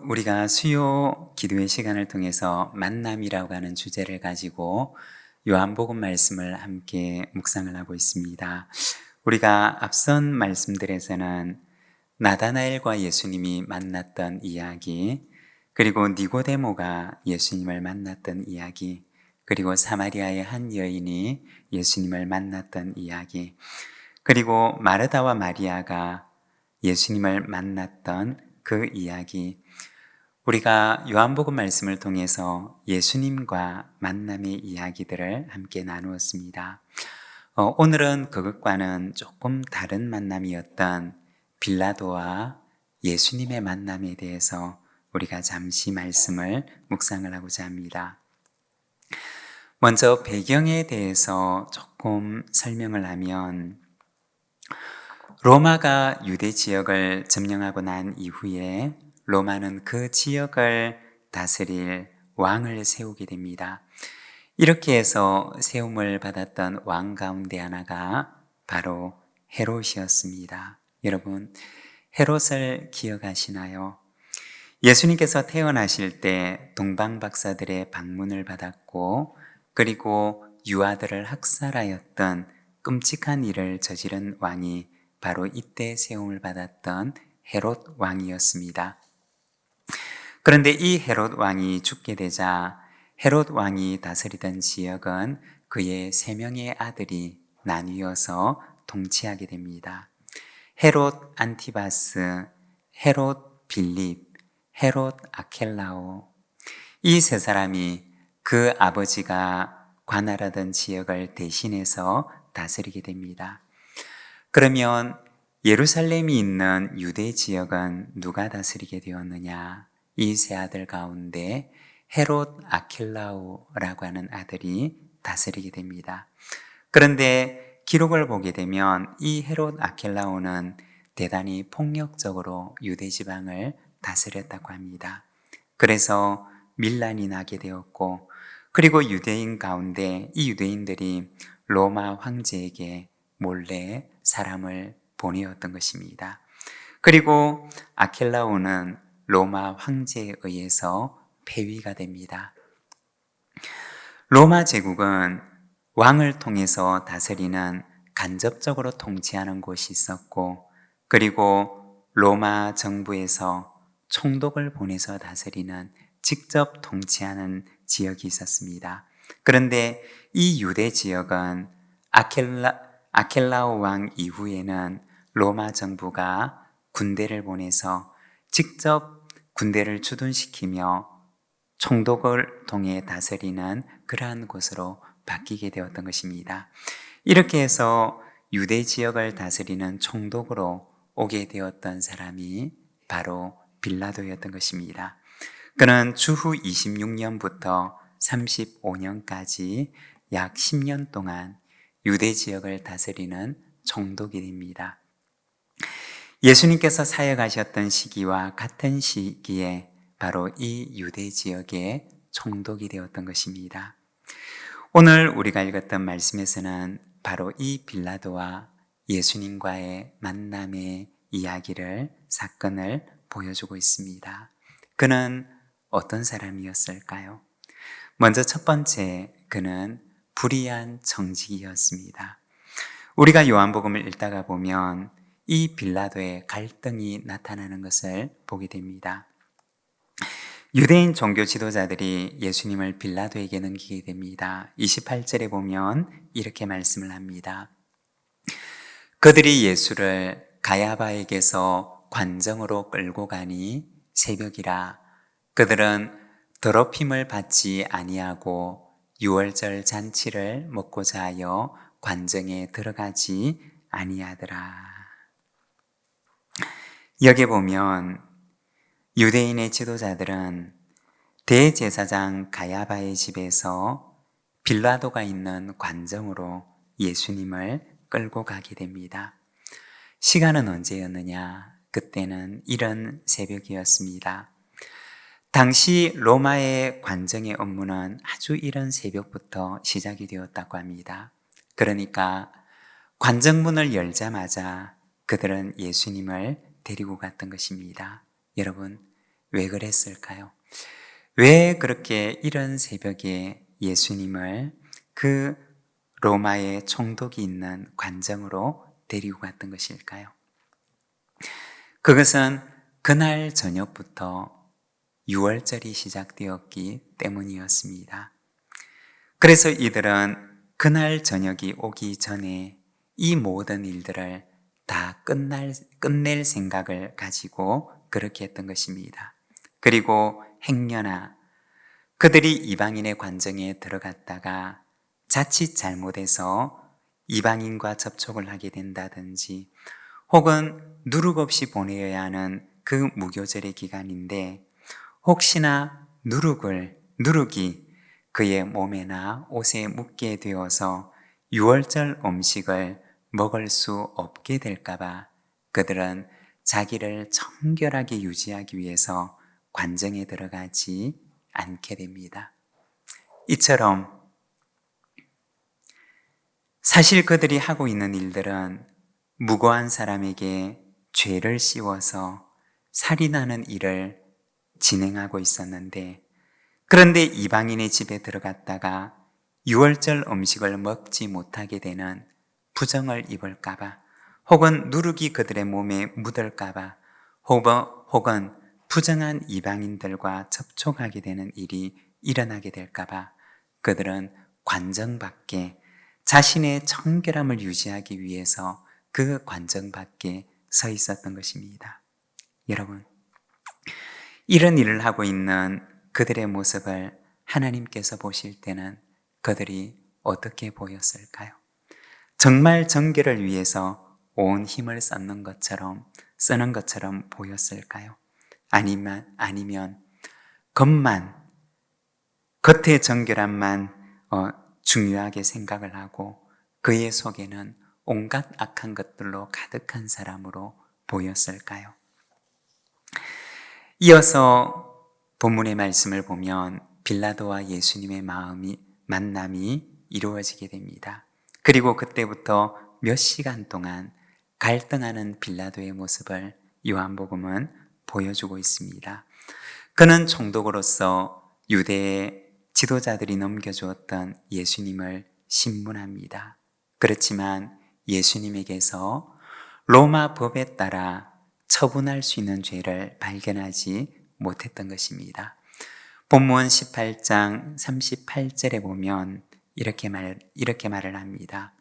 우리가 수요 기도의 시간을 통해서 만남이라고 하는 주제를 가지고 요한복음 말씀을 함께 묵상을 하고 있습니다. 우리가 앞선 말씀들에서는 나다나엘과 예수님이 만났던 이야기, 그리고 니고데모가 예수님을 만났던 이야기, 그리고 사마리아의 한 여인이 예수님을 만났던 이야기, 그리고 마르다와 마리아가 예수님을 만났던 그 이야기, 우리가 요한복음 말씀을 통해서 예수님과 만남의 이야기들을 함께 나누었습니다. 오늘은 그것과는 조금 다른 만남이었던 빌라도와 예수님의 만남에 대해서 우리가 잠시 말씀을 묵상을 하고자 합니다. 먼저 배경에 대해서 조금 설명을 하면, 로마가 유대 지역을 점령하고 난 이후에 로마는 그 지역을 다스릴 왕을 세우게 됩니다. 이렇게 해서 세움을 받았던 왕 가운데 하나가 바로 헤롯이었습니다. 여러분, 헤롯을 기억하시나요? 예수님께서 태어나실 때 동방 박사들의 방문을 받았고, 그리고 유아들을 학살하였던 끔찍한 일을 저지른 왕이 바로 이때 세움을 받았던 헤롯 왕이었습니다. 그런데 이 헤롯 왕이 죽게 되자 헤롯 왕이 다스리던 지역은 그의 3명의 아들이 나뉘어서 통치하게 됩니다. 헤롯 안티바스, 헤롯 빌립, 헤롯 아켈라오, 이 3사람이 그 아버지가 관할하던 지역을 대신해서 다스리게 됩니다. 그러면 예루살렘이 있는 유대 지역은 누가 다스리게 되었느냐? 이 3 아들 가운데 헤롯 아켈라오라고 하는 아들이 다스리게 됩니다. 그런데 기록을 보게 되면 이 헤롯 아켈라오는 대단히 폭력적으로 유대 지방을 다스렸다고 합니다. 그래서 밀란이 나게 되었고, 그리고 유대인 가운데 이 유대인들이 로마 황제에게 몰래 사람을 보내었던 것입니다. 그리고 아켈라오는 로마 황제에 의해서 폐위가 됩니다. 로마 제국은 왕을 통해서 다스리는 간접적으로 통치하는 곳이 있었고, 그리고 로마 정부에서 총독을 보내서 다스리는 직접 통치하는 지역이 있었습니다. 그런데 이 유대 지역은 아켈라오 왕 이후에는 로마 정부가 군대를 보내서 직접 군대를 주둔시키며 총독을 통해 다스리는 그러한 곳으로 바뀌게 되었던 것입니다. 이렇게 해서 유대 지역을 다스리는 총독으로 오게 되었던 사람이 바로 빌라도였던 것입니다. 그는 주후 26년부터 35년까지 약 10년 동안 유대 지역을 다스리는 총독이 됩니다. 예수님께서 사역하셨던 시기와 같은 시기에 바로 이 유대 지역의 총독이 되었던 것입니다. 오늘 우리가 읽었던 말씀에서는 바로 이 빌라도와 예수님과의 만남의 이야기를, 사건을 보여주고 있습니다. 그는 어떤 사람이었을까요? 먼저 첫 번째, 그는 불의한 정직이었습니다. 우리가 요한복음을 읽다가 보면 이 빌라도의 갈등이 나타나는 것을 보게 됩니다. 유대인 종교 지도자들이 예수님을 빌라도에게 넘기게 됩니다. 28절에 보면 이렇게 말씀을 합니다. 그들이 예수를 가야바에게서 관정으로 끌고 가니 새벽이라. 그들은 더럽힘을 받지 아니하고 유월절 잔치를 먹고자 하여 관정에 들어가지 아니하더라. 여기 보면 유대인의 지도자들은 대제사장 가야바의 집에서 빌라도가 있는 관정으로 예수님을 끌고 가게 됩니다. 시간은 언제였느냐? 그때는 이른 새벽이었습니다. 당시 로마의 관정의 업무는 아주 이른 새벽부터 시작이 되었다고 합니다. 그러니까 관정문을 열자마자 그들은 예수님을 데리고 갔던 것입니다. 여러분, 왜 그랬을까요? 왜 그렇게 이른 새벽에 예수님을 그 로마의 총독이 있는 관정으로 데리고 갔던 것일까요? 그것은 그날 저녁부터 유월절이 시작되었기 때문이었습니다. 그래서 이들은 그날 저녁이 오기 전에 이 모든 일들을 다 끝낼 생각을 가지고 그렇게 했던 것입니다. 그리고 행여나 그들이 이방인의 관정에 들어갔다가 자칫 잘못해서 이방인과 접촉을 하게 된다든지 혹은 누룩 없이 보내야 하는 그 무교절의 기간인데 혹시나 누룩이 그의 몸에나 옷에 묻게 되어서 유월절 음식을 먹을 수 없게 될까봐 그들은 자기를 청결하게 유지하기 위해서 관정에 들어가지 않게 됩니다. 이처럼 사실 그들이 하고 있는 일들은 무고한 사람에게 죄를 씌워서 살인하는 일을 진행하고 있었는데, 그런데 이방인의 집에 들어갔다가 유월절 음식을 먹지 못하게 되는 부정을 입을까봐 혹은 누룩이 그들의 몸에 묻을까봐 혹은 부정한 이방인들과 접촉하게 되는 일이 일어나게 될까봐 그들은 관정 밖에 자신의 청결함을 유지하기 위해서 그 관정 밖에 서 있었던 것입니다. 여러분, 이런 일을 하고 있는 그들의 모습을 하나님께서 보실 때는 그들이 어떻게 보였을까요? 정말 정결을 위해서 온 힘을 쓰는 것처럼 보였을까요? 아니면 겉의 정결함만 중요하게 생각을 하고 그의 속에는 온갖 악한 것들로 가득한 사람으로 보였을까요? 이어서 본문의 말씀을 보면 빌라도와 예수님의 만남이 이루어지게 됩니다. 그리고 그때부터 몇 시간 동안 갈등하는 빌라도의 모습을 요한복음은 보여주고 있습니다. 그는 총독으로서 유대의 지도자들이 넘겨주었던 예수님을 신문합니다. 그렇지만 예수님에게서 로마 법에 따라 처분할 수 있는 죄를 발견하지 못했던 것입니다. 본문 18장 38절에 보면 이렇게 말을 합니다.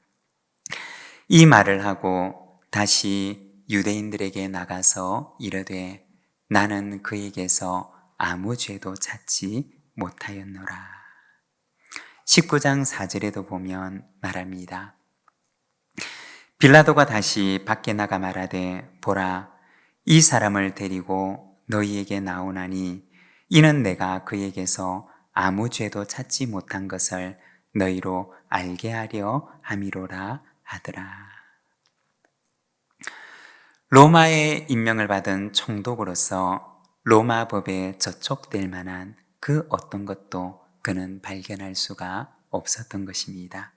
이 말을 하고 다시 유대인들에게 나가서 이르되 나는 그에게서 아무 죄도 찾지 못하였노라. 19장 4절에도 보면 말합니다. 빌라도가 다시 밖에 나가 말하되 보라 이 사람을 데리고 너희에게 나오나니 이는 내가 그에게서 아무 죄도 찾지 못한 것을 너희로 알게 하려 함이로라 하더라. 로마의 임명을 받은 총독으로서 로마 법에 저촉될 만한 그 어떤 것도 그는 발견할 수가 없었던 것입니다.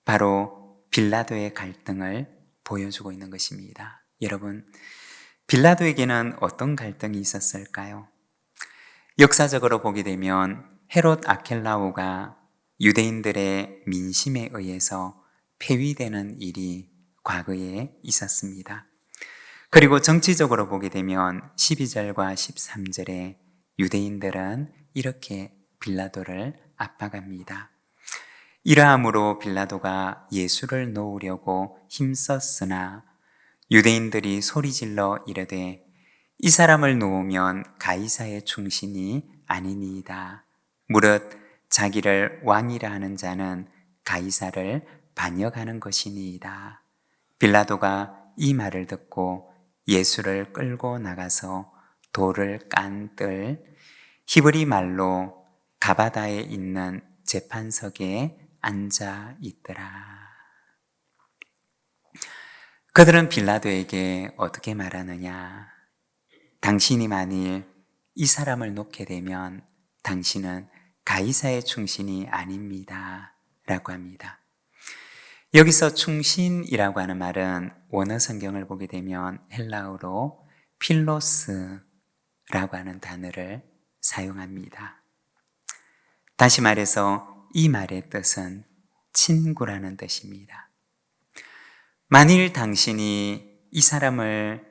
바로 빌라도의 갈등을 보여주고 있는 것입니다. 여러분, 빌라도에게는 어떤 갈등이 있었을까요? 역사적으로 보게 되면 헤롯 아켈라오가 유대인들의 민심에 의해서 폐위되는 일이 과거에 있었습니다. 그리고 정치적으로 보게 되면 12절과 13절에 유대인들은 이렇게 빌라도를 압박합니다. 이러함으로 빌라도가 예수를 놓으려고 힘썼으나 유대인들이 소리질러 이르되 이 사람을 놓으면 가이사의 충신이 아니니이다. 무릇 자기를 왕이라 하는 자는 가이사를 반역하는 것이니이다. 빌라도가 이 말을 듣고 예수를 끌고 나가서 돌을 깐 뜰 히브리 말로 가바다에 있는 재판석에 앉아 있더라. 그들은 빌라도에게 어떻게 말하느냐? 당신이 만일 이 사람을 놓게 되면 당신은 가이사의 충신이 아닙니다. 라고 합니다. 여기서 충신이라고 하는 말은 원어 성경을 보게 되면 헬라어로 필로스라는 하는 단어를 사용합니다. 다시 말해서 이 말의 뜻은 친구라는 뜻입니다. 만일 당신이 이 사람을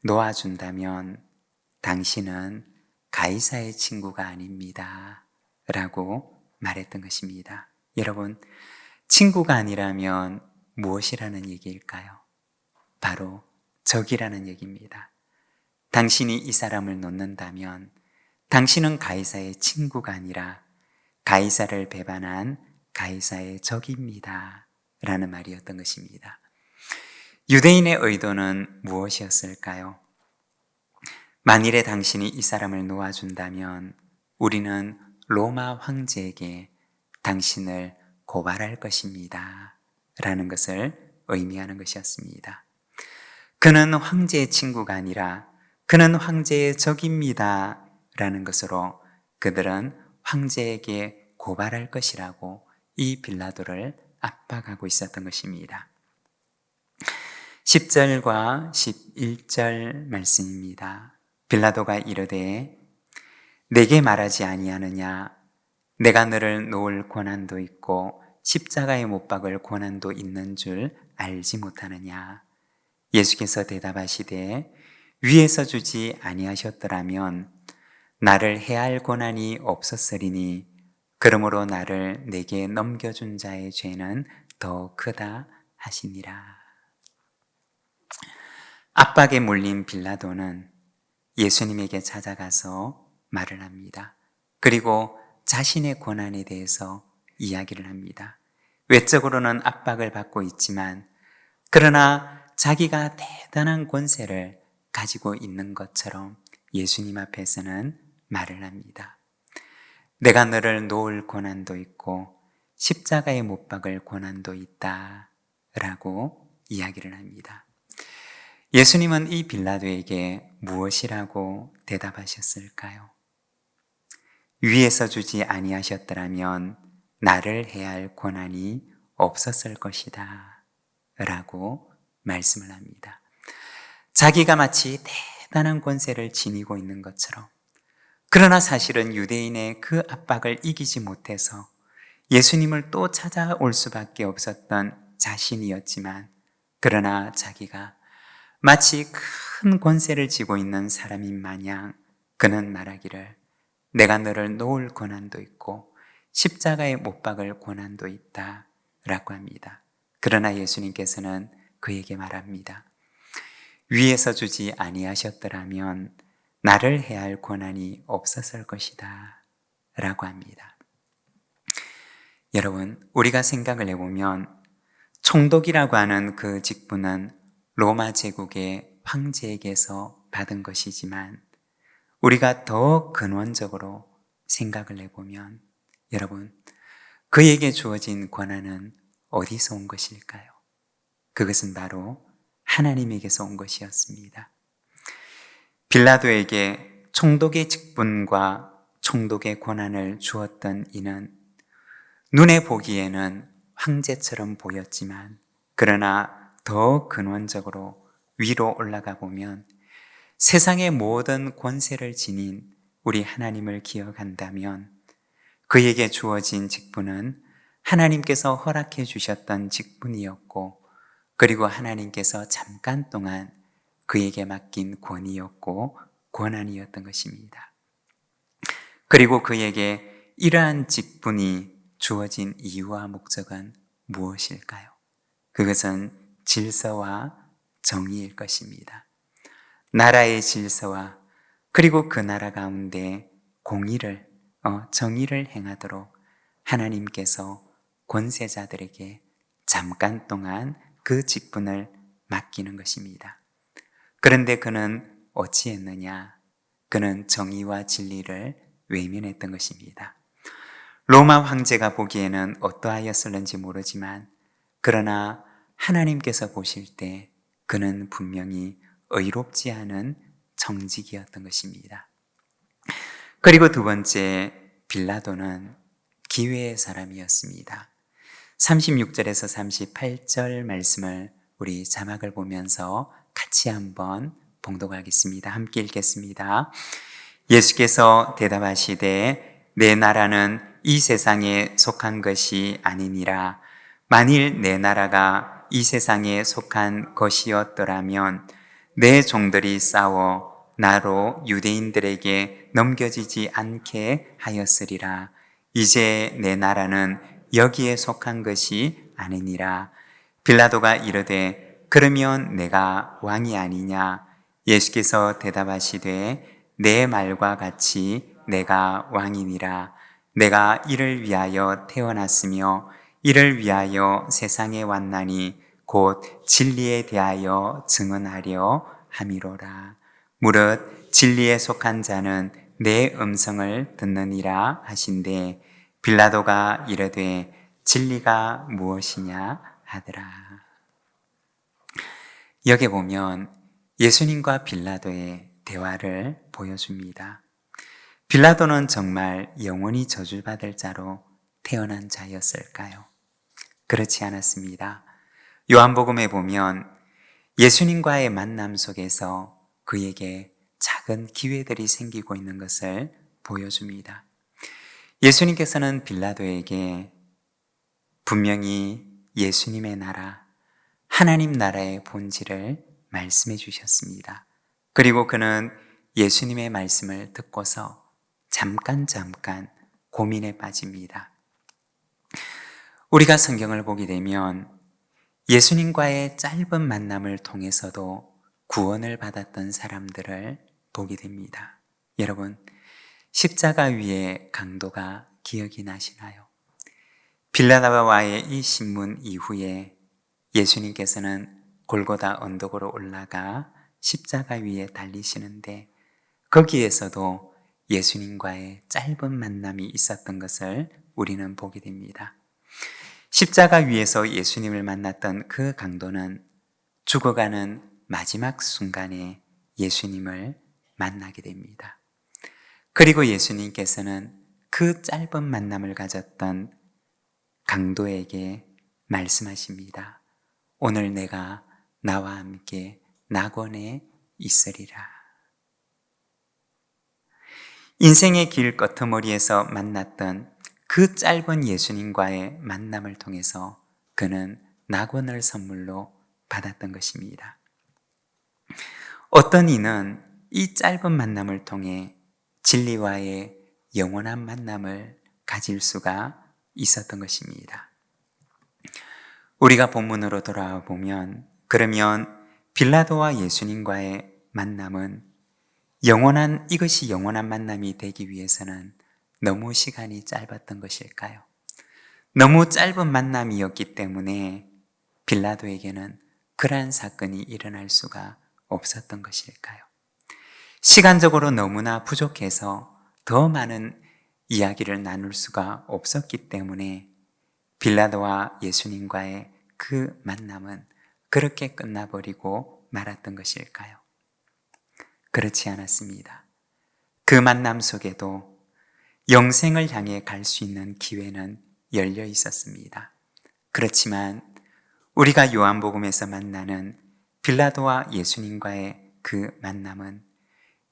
놓아준다면 당신은 가이사의 친구가 아닙니다 라고 말했던 것입니다. 여러분, 친구가 아니라면 무엇이라는 얘기일까요? 바로 적이라는 얘기입니다. 당신이 이 사람을 놓는다면 당신은 가이사의 친구가 아니라 가이사를 배반한 가이사의 적입니다 라는 말이었던 것입니다. 유대인의 의도는 무엇이었을까요? 만일에 당신이 이 사람을 놓아준다면 우리는 로마 황제에게 당신을 고발할 것입니다 라는 것을 의미하는 것이었습니다. 그는 황제의 친구가 아니라 그는 황제의 적입니다 라는 것으로 그들은 황제에게 고발할 것이라고 이 빌라도를 압박하고 있었던 것입니다. 10절과 11절 말씀입니다. 빌라도가 이르되 내게 말하지 아니하느냐? 내가 너를 놓을 권한도 있고 십자가에 못 박을 권한도 있는 줄 알지 못하느냐? 예수께서 대답하시되 위에서 주지 아니하셨더라면 나를 해할 권한이 없었으리니 그러므로 나를 내게 넘겨준 자의 죄는 더 크다 하시니라. 압박에 몰린 빌라도는 예수님에게 찾아가서 말을 합니다. 그리고 자신의 권한에 대해서 이야기를 합니다. 외적으로는 압박을 받고 있지만 그러나 자기가 대단한 권세를 가지고 있는 것처럼 예수님 앞에서는 말을 합니다. 내가 너를 놓을 권한도 있고 십자가에 못 박을 권한도 있다 라고 이야기를 합니다. 예수님은 이 빌라도에게 무엇이라고 대답하셨을까요? 위에서 주지 아니하셨더라면 나를 해할 권한이 없었을 것이다 라고 말씀을 합니다. 자기가 마치 대단한 권세를 지니고 있는 것처럼, 그러나 사실은 유대인의 그 압박을 이기지 못해서 예수님을 또 찾아올 수밖에 없었던 자신이었지만, 그러나 자기가 마치 큰 권세를 쥐고 있는 사람인 마냥 그는 말하기를 내가 너를 놓을 권한도 있고 십자가에 못 박을 권한도 있다 라고 합니다. 그러나 예수님께서는 그에게 말합니다. 위에서 주지 아니하셨더라면 나를 해할 권한이 없었을 것이다 라고 합니다. 여러분, 우리가 생각을 해보면 총독이라고 하는 그 직분은 로마 제국의 황제에게서 받은 것이지만 우리가 더 근원적으로 생각을 해보면 여러분, 그에게 주어진 권한은 어디서 온 것일까요? 그것은 바로 하나님에게서 온 것이었습니다. 빌라도에게 총독의 직분과 총독의 권한을 주었던 이는 눈에 보기에는 황제처럼 보였지만 그러나 더 근원적으로 위로 올라가 보면 세상의 모든 권세를 지닌 우리 하나님을 기억한다면 그에게 주어진 직분은 하나님께서 허락해 주셨던 직분이었고 그리고 하나님께서 잠깐 동안 그에게 맡긴 권위였고 권한이었던 것입니다. 그리고 그에게 이러한 직분이 주어진 이유와 목적은 무엇일까요? 그것은 질서와 정의일 것입니다. 나라의 질서와 그리고 그 나라 가운데 공의를, 정의를 행하도록 하나님께서 권세자들에게 잠깐 동안 그 직분을 맡기는 것입니다. 그런데 그는 어찌했느냐? 그는 정의와 진리를 외면했던 것입니다. 로마 황제가 보기에는 어떠하였을는지 모르지만 그러나 하나님께서 보실 때 그는 분명히 의롭지 않은 정직이었던 것입니다. 그리고 두 번째, 빌라도는 기회의 사람이었습니다. 36절에서 38절 말씀을 우리 자막을 보면서 같이 한번 봉독하겠습니다. 함께 읽겠습니다. 예수께서 대답하시되 내 나라는 이 세상에 속한 것이 아니니라. 만일 내 나라가 이 세상에 속한 것이었더라면 내 종들이 싸워 나로 유대인들에게 넘겨지지 않게 하였으리라. 이제 내 나라는 여기에 속한 것이 아니니라. 빌라도가 이르되 그러면 내가 왕이 아니냐? 예수께서 대답하시되 내 말과 같이 내가 왕이니라. 내가 이를 위하여 태어났으며 이를 위하여 세상에 왔나니 곧 진리에 대하여 증언하려 함이로라. 무릇 진리에 속한 자는 내 음성을 듣느니라 하신대 빌라도가 이르되 진리가 무엇이냐 하더라. 여기 보면 예수님과 빌라도의 대화를 보여줍니다. 빌라도는 정말 영원히 저주받을 자로 태어난 자였을까요? 그렇지 않았습니다. 요한복음에 보면 예수님과의 만남 속에서 그에게 작은 기회들이 생기고 있는 것을 보여줍니다. 예수님께서는 빌라도에게 분명히 예수님의 나라, 하나님 나라의 본질을 말씀해 주셨습니다. 그리고 그는 예수님의 말씀을 듣고서 잠깐 고민에 빠집니다. 우리가 성경을 보게 되면 예수님과의 짧은 만남을 통해서도 구원을 받았던 사람들을 보게 됩니다. 여러분, 십자가 위의 강도가 기억이 나시나요? 빌라도와의 이 신문 이후에 예수님께서는 골고다 언덕으로 올라가 십자가 위에 달리시는데 거기에서도 예수님과의 짧은 만남이 있었던 것을 우리는 보게 됩니다. 십자가 위에서 예수님을 만났던 그 강도는 죽어가는 마지막 순간에 예수님을 만나게 됩니다. 그리고 예수님께서는 그 짧은 만남을 가졌던 강도에게 말씀하십니다. 오늘 내가 나와 함께 낙원에 있으리라. 인생의 길 끄트머리에서 만났던 그 짧은 예수님과의 만남을 통해서 그는 낙원을 선물로 받았던 것입니다. 어떤 이는 이 짧은 만남을 통해 진리와의 영원한 만남을 가질 수가 있었던 것입니다. 우리가 본문으로 돌아와 보면 그러면 빌라도와 예수님과의 만남은 이것이 영원한 만남이 되기 위해서는 너무 시간이 짧았던 것일까요? 너무 짧은 만남이었기 때문에 빌라도에게는 그러한 사건이 일어날 수가 없었던 것일까요? 시간적으로 너무나 부족해서 더 많은 이야기를 나눌 수가 없었기 때문에 빌라도와 예수님과의 그 만남은 그렇게 끝나버리고 말았던 것일까요? 그렇지 않았습니다. 그 만남 속에도 영생을 향해 갈 수 있는 기회는 열려 있었습니다. 그렇지만 우리가 요한복음에서 만나는 빌라도와 예수님과의 그 만남은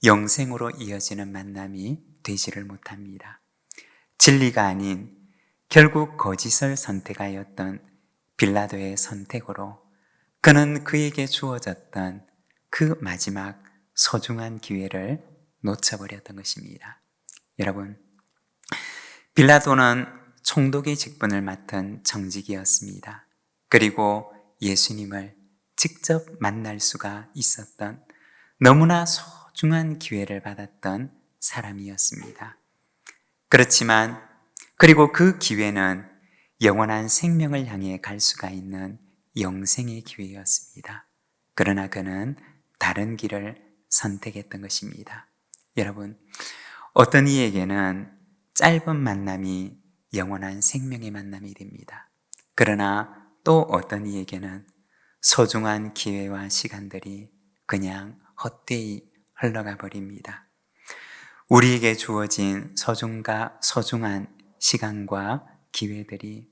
영생으로 이어지는 만남이 되지를 못합니다. 진리가 아닌 결국 거짓을 선택하였던 빌라도의 선택으로 그는 그에게 주어졌던 그 마지막 소중한 기회를 놓쳐버렸던 것입니다. 여러분, 빌라도는 총독의 직분을 맡은 정직이었습니다. 그리고 예수님을 직접 만날 수가 있었던 너무나 소중한 기회를 받았던 사람이었습니다. 그렇지만 그리고 그 기회는 영원한 생명을 향해 갈 수가 있는 영생의 기회였습니다. 그러나 그는 다른 길을 선택했던 것입니다. 여러분, 어떤 이에게는 짧은 만남이 영원한 생명의 만남이 됩니다. 그러나 또 어떤 이에게는 소중한 기회와 시간들이 그냥 헛되이 흘러가 버립니다. 우리에게 주어진 소중한 시간과 기회들이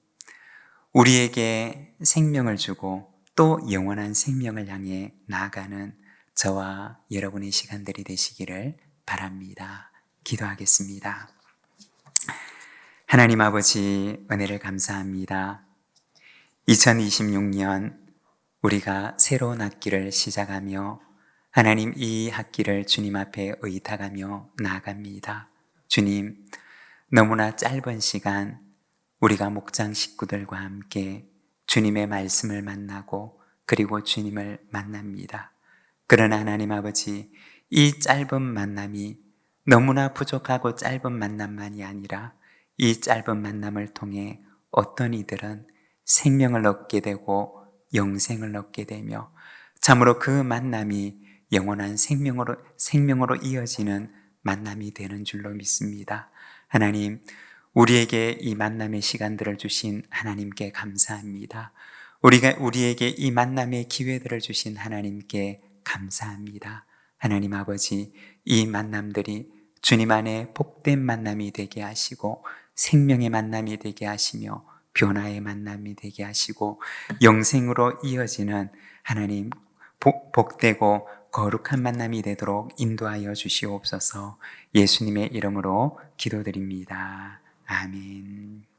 우리에게 생명을 주고 또 영원한 생명을 향해 나아가는 저와 여러분의 시간들이 되시기를 바랍니다. 기도하겠습니다. 하나님 아버지, 은혜를 감사합니다. 2026년 우리가 새로운 학기를 시작하며 하나님, 이 학기를 주님 앞에 의탁하며 나아갑니다. 주님, 너무나 짧은 시간 우리가 목장 식구들과 함께 주님의 말씀을 만나고 그리고 주님을 만납니다. 그러나 하나님 아버지, 이 짧은 만남이 너무나 부족하고 짧은 만남만이 아니라 이 짧은 만남을 통해 어떤 이들은 생명을 얻게 되고 영생을 얻게 되며 참으로 그 만남이 영원한 생명으로 이어지는 만남이 되는 줄로 믿습니다. 하나님, 우리에게 이 만남의 시간들을 주신 하나님께 감사합니다. 우리에게 이 만남의 기회들을 주신 하나님께 감사합니다. 하나님 아버지, 이 만남들이 주님 안에 복된 만남이 되게 하시고 생명의 만남이 되게 하시며 변화의 만남이 되게 하시고 영생으로 이어지는 하나님 복되고 거룩한 만남이 되도록 인도하여 주시옵소서. 예수님의 이름으로 기도드립니다. 아멘.